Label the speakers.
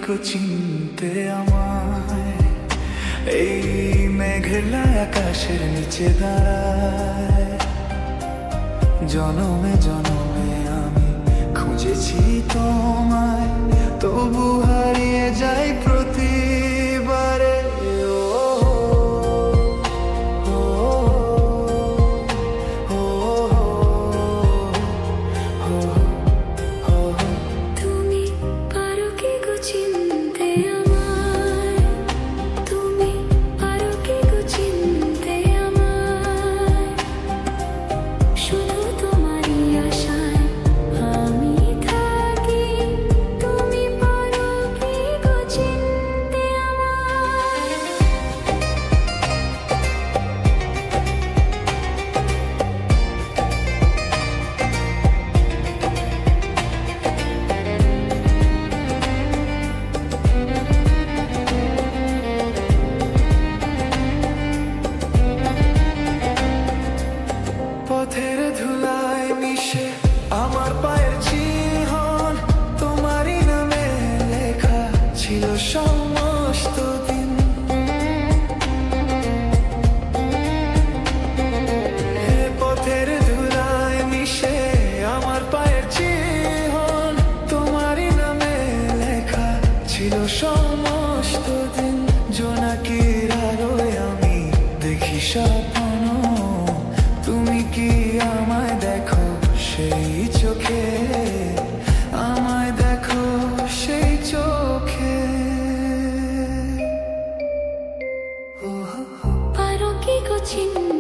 Speaker 1: গো চিনতে আমায়? এই মেঘলা আকাশের নিচে দাঁড়ায় জনমে জনমে আমি খুঁজেছি তোমায়, তবু হারিয়ে যাই প্রতিবারে।
Speaker 2: তুমি পারো কি গো চিনতে আমায়? তুমি পারো কি গো চিনতে আমায়? শুধু তোমারই আশায় আমি থাকি। তুমি পারো কি গো চিনতে আমায়?
Speaker 1: পথের ধুলায় মিশে আমার পায়ের চিহ্ন, তোমারই নামে লেখা ছিল সমস্ত দিন। পথের ধুলায় মিশে আমার পায়ের চিহ্ন, তোমারই নামে লেখা ছিল সমস্ত দিন। জোনাকির আলোয় আমি দেখি স্বপ্ন, তুমি কি আমায় দেখো সেই চোখে? আমায় দেখো সেই চোখে।
Speaker 2: পারো কি গো চিনতে